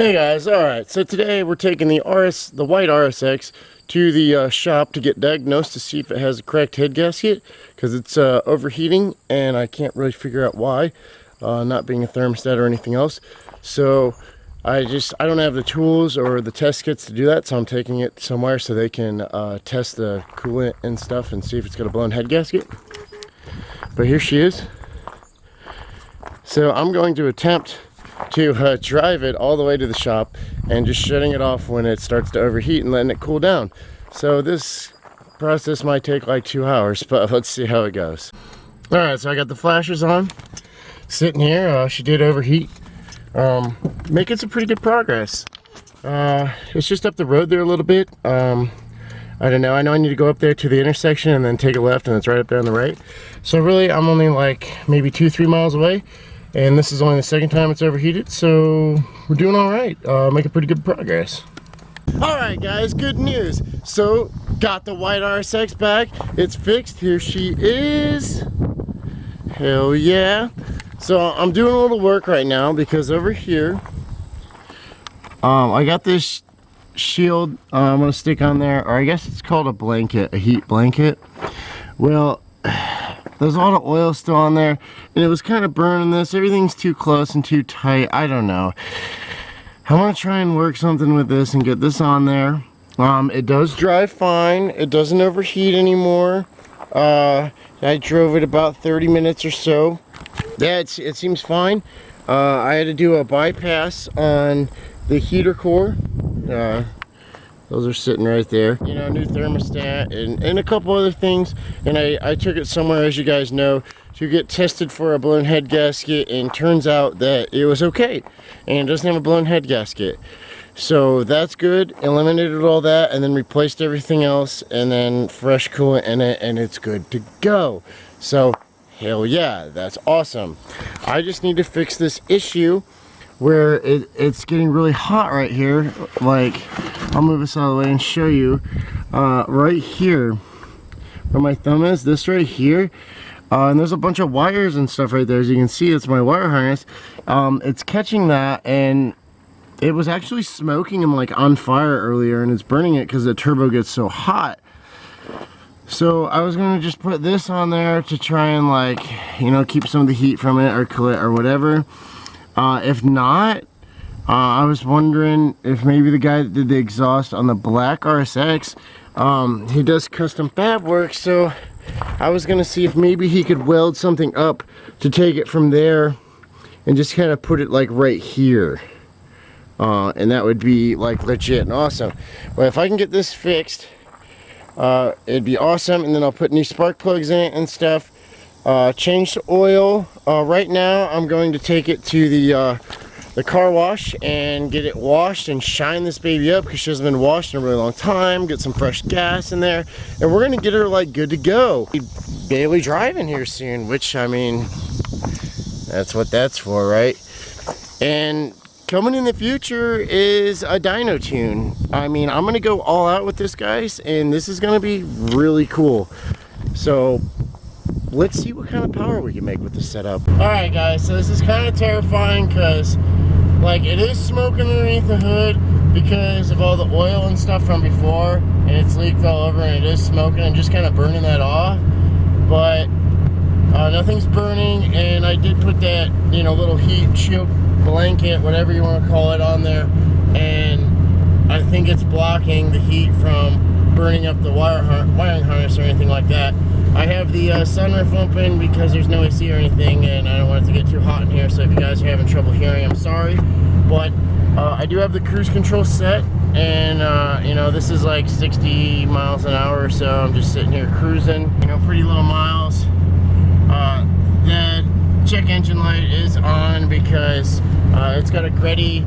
Hey guys, alright, so today we're taking the white RSX to the shop to get diagnosed to see if it has a cracked head gasket, because it's overheating and I can't really figure out why, not being a thermostat or anything else. So I don't have the tools or the test kits to do that, so I'm taking it somewhere so they can test the coolant and stuff and see if it's got a blown head gasket. But here she is. So I'm going to attempt to drive it all the way to the shop and just shutting it off when it starts to overheat and letting it cool down. So this process might take like 2 hours, but let's see how it goes. Alright, so I got the flashers on, sitting here. She did overheat, making some pretty good progress. It's just up the road there a little bit. I don't know, I know I need to go up there to the intersection and then take a left, and it's right up there on the right. So really I'm only like maybe 2-3 miles away. And this is only the second time it's overheated, so we're doing all right. Making pretty good progress. All right, guys, good news. So, got the white RSX back. It's fixed. Here she is. Hell yeah. So, I'm doing a little work right now because over here, I got this shield I'm going to stick on there, or I guess it's called a blanket, a heat blanket. Well, there's a lot of oil still on there, and it was kind of burning this. Everything's too close and too tight. I don't know. I'm going to try and work something with this and get this on there. It does drive fine. It doesn't overheat anymore. I drove it about 30 minutes or so. Yeah, it seems fine. I had to do a bypass on the heater core. Those are sitting right there. You know, new thermostat and a couple other things. And I took it somewhere, as you guys know, to get tested for a blown head gasket, and turns out that it was okay. And it doesn't have a blown head gasket. So that's good. Eliminated all that and then replaced everything else, and then fresh coolant in it, and it's good to go. So hell yeah, that's awesome. I just need to fix this issue where it's getting really hot right here. Like, I'll move this out of the way and show you. Right here, where my thumb is, this right here, and there's a bunch of wires and stuff right there. As you can see, it's my wire harness. It's catching that, and it was actually smoking and like on fire earlier, and it's burning it because the turbo gets so hot. So I was gonna just put this on there to try and, like, you know, keep some of the heat from it or cool it or whatever. If not, I was wondering if maybe the guy that did the exhaust on the black RSX, he does custom fab work, so I was gonna see if maybe he could weld something up to take it from there and just kind of put it like right here. And that would be like legit and awesome. Well, if I can get this fixed, it'd be awesome, and then I'll put new spark plugs in it and stuff. Change the oil. Right now I'm going to take it to the car wash and get it washed and shine this baby up, because she hasn't been washed in a really long time. Get some fresh gas in there, and we're gonna get her like good to go. Daily driving here soon, which, I mean, that's what that's for, right? And coming in the future is a dyno tune. I mean, I'm gonna go all out with this, guys, and this is gonna be really cool. So let's see what kind of power we can make with this setup. Alright guys, so this is kind of terrifying because, like, it is smoking underneath the hood because of all the oil and stuff from before, and it's leaked all over, and it is smoking and just kind of burning that off. But nothing's burning, and I did put that, you know, little heat shield blanket, whatever you want to call it, on there, and I think it's blocking the heat from burning up the wiring harness or anything like that. I have the sunroof open because there's no AC or anything, and I don't want it to get too hot in here, so if you guys are having trouble hearing, I'm sorry. But I do have the cruise control set, and you know, this is like 60 miles an hour or so. I'm just sitting here cruising, you know, pretty little miles. The check engine light is on because it's got a Greddy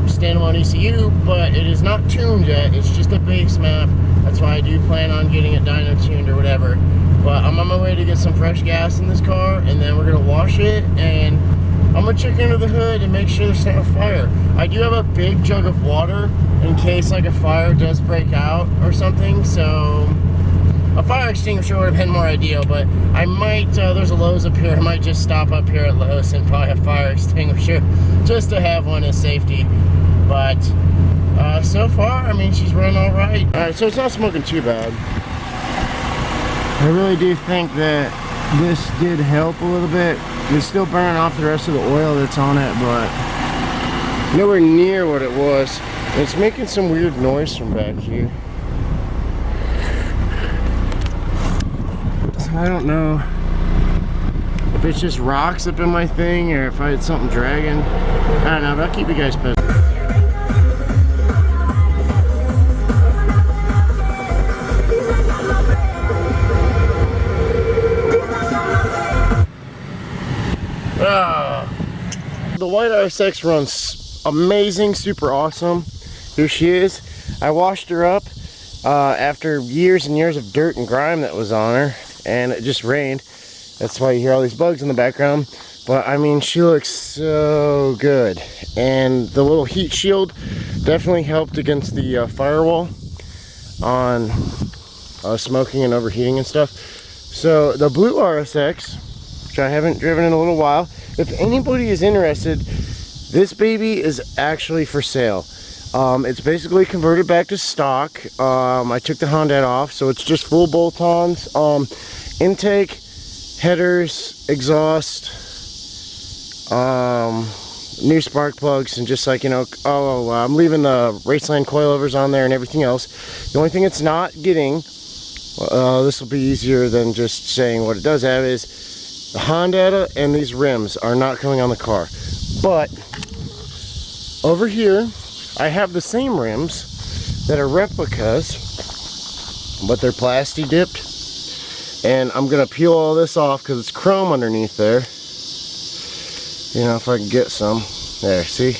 standalone ECU, but it is not tuned yet. It's just a base map. That's why I do plan on getting it dyno tuned or whatever. But I'm on my way to get some fresh gas in this car, and then we're gonna wash it, and I'm gonna check under the hood and make sure there's not a fire. I do have a big jug of water in case like a fire does break out or something, so A fire extinguisher would have been more ideal, but I might, there's a Lowe's up here, I might just stop up here at Lowe's and buy a fire extinguisher just to have one as safety. But so far, I mean, she's running all right. All right, so it's not smoking too bad. I really do think that this did help a little bit. It's still burning off the rest of the oil that's on it, but nowhere near what it was. It's making some weird noise from back here. So I don't know if it's just rocks up in my thing or if I had something dragging. I don't know, but I'll keep you guys posted. The white RSX runs amazing, super awesome. Here she is. I washed her up after years and years of dirt and grime that was on her, and it just rained. That's why you hear all these bugs in the background. But I mean, she looks so good. And the little heat shield definitely helped against the firewall on smoking and overheating and stuff. So the blue RSX, which I haven't driven in a little while, if anybody is interested, this baby is actually for sale. It's basically converted back to stock. I took the Honda off, so it's just full bolt-ons. Intake, headers, exhaust, new spark plugs, and just like, you know, I'm leaving the Raceland coilovers on there and everything else. The only thing it's not getting, this will be easier than just saying what it does have, is the Honda and these rims are not coming on the car. But over here, I have the same rims that are replicas, but they're plasti dipped. And I'm gonna peel all this off because it's chrome underneath there. You know, if I can get some. There, see?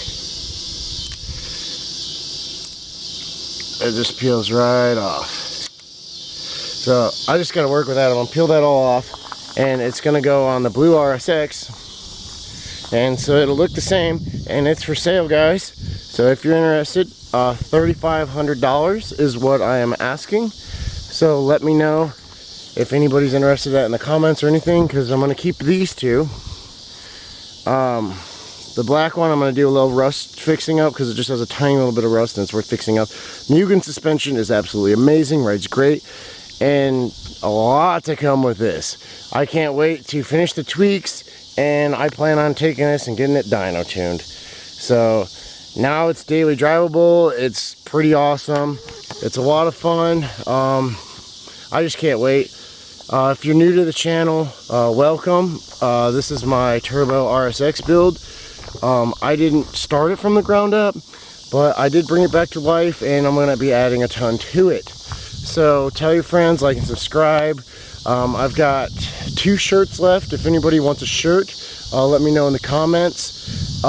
It just peels right off. So I just gotta work with that. I'm gonna peel that all off, and it's gonna go on the blue RSX. And so it'll look the same, and it's for sale, guys. So if you're interested, $3,500 is what I am asking. So let me know if anybody's interested in that in the comments or anything, because I'm going to keep these two. The black one I'm going to do a little rust fixing up because it just has a tiny little bit of rust and it's worth fixing up. Mugen suspension is absolutely amazing, rides great, and a lot to come with this. I can't wait to finish the tweaks, and I plan on taking this and getting it dyno tuned. So now it's daily drivable. It's pretty awesome. It's a lot of fun. I just can't wait. If you're new to the channel, welcome. This is my Turbo RSX build. I didn't start it from the ground up, but I did bring it back to life, and I'm going to be adding a ton to it. So tell your friends, like and subscribe. I've got 2 shirts left. If anybody wants a shirt, let me know in the comments.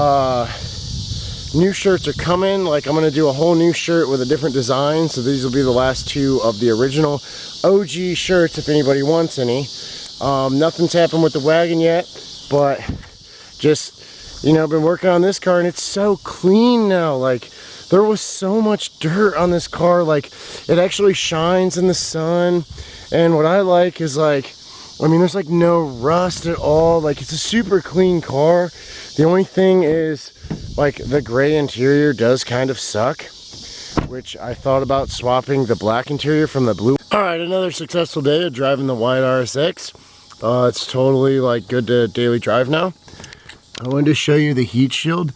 New shirts are coming. Like, I'm going to do a whole new shirt with a different design. So these will be the last 2 of the original OG shirts if anybody wants any. Nothing's happened with the wagon yet, but just, you know, been working on this car, and it's so clean now. Like, there was so much dirt on this car. Like, it actually shines in the sun. And what I like is, like, I mean, there's like no rust at all. Like, it's a super clean car. The only thing is, like, the gray interior does kind of suck, which I thought about swapping the black interior from the blue. All right, another successful day of driving the white RSX. It's totally like good to daily drive now. I wanted to show you the heat shield.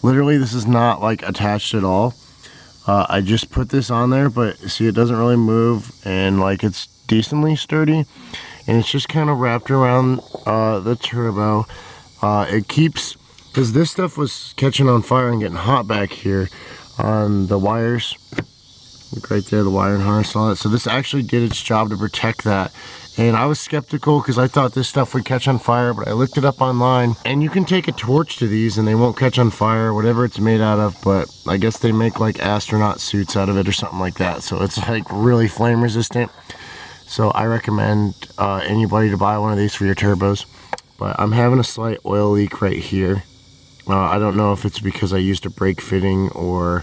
Literally, this is not like attached at all. I just put this on there, but see, it doesn't really move, and like it's decently sturdy, and it's just kind of wrapped around the turbo. It keeps, because this stuff was catching on fire and getting hot back here on the wires. Look right there, the wire and harness, all that. So this actually did its job to protect that. And I was skeptical because I thought this stuff would catch on fire, but I looked it up online, and you can take a torch to these and they won't catch on fire, whatever it's made out of. But I guess they make like astronaut suits out of it or something like that. So it's like really flame resistant. So I recommend anybody to buy one of these for your turbos. But I'm having a slight oil leak right here. I don't know if it's because I used a brake fitting or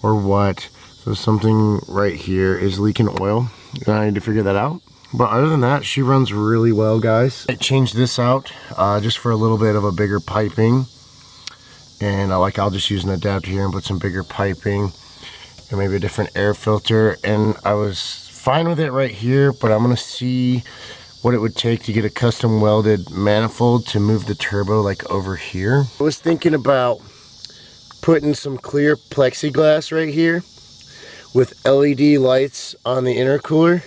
what. So something right here is leaking oil, and I need to figure that out. But other than that, she runs really well, guys. I changed this out just for a little bit of a bigger piping. And I'll just use an adapter here and put some bigger piping and maybe a different air filter. And I was fine with it right here, but I'm gonna see what it would take to get a custom welded manifold to move the turbo like over here. I was thinking about putting some clear plexiglass right here with LED lights on the intercooler,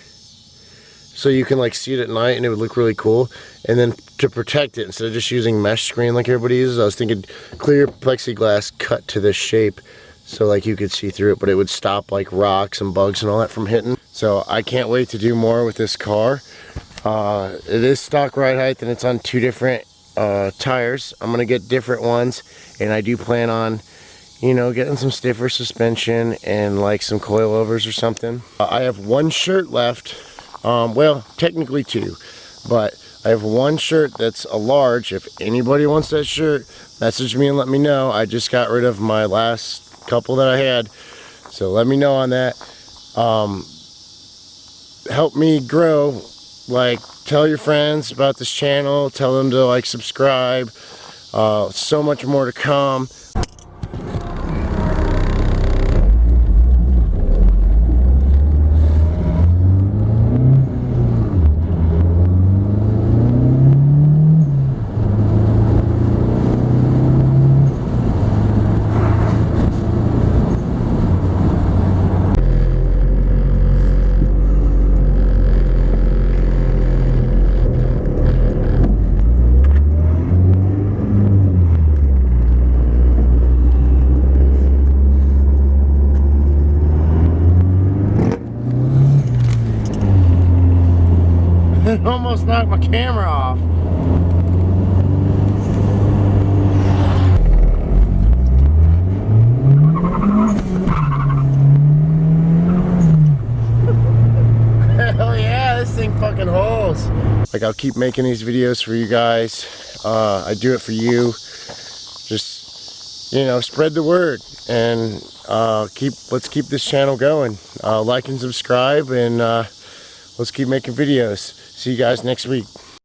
so you can like see it at night and it would look really cool. And then to protect it, instead of just using mesh screen like everybody uses, I was thinking clear plexiglass cut to this shape so like you could see through it, but it would stop like rocks and bugs and all that from hitting. So I can't wait to do more with this car. It is stock ride height and it's on 2 different tires. I'm gonna get different ones, and I do plan on, you know, getting some stiffer suspension and like some coilovers or something. I have 1 shirt left. Well, technically 2, but I have 1 shirt that's a large. If anybody wants that shirt, message me and let me know. I just got rid of my last couple that I had, so let me know on that. Help me grow. Like, tell your friends about this channel, tell them to like subscribe. So much more to come. It almost knocked my camera off. Hell yeah, this thing fucking holds. Like, I'll keep making these videos for you guys. I do it for you. Just, you know, spread the word and let's keep this channel going. Like and subscribe, and let's keep making videos. See you guys next week.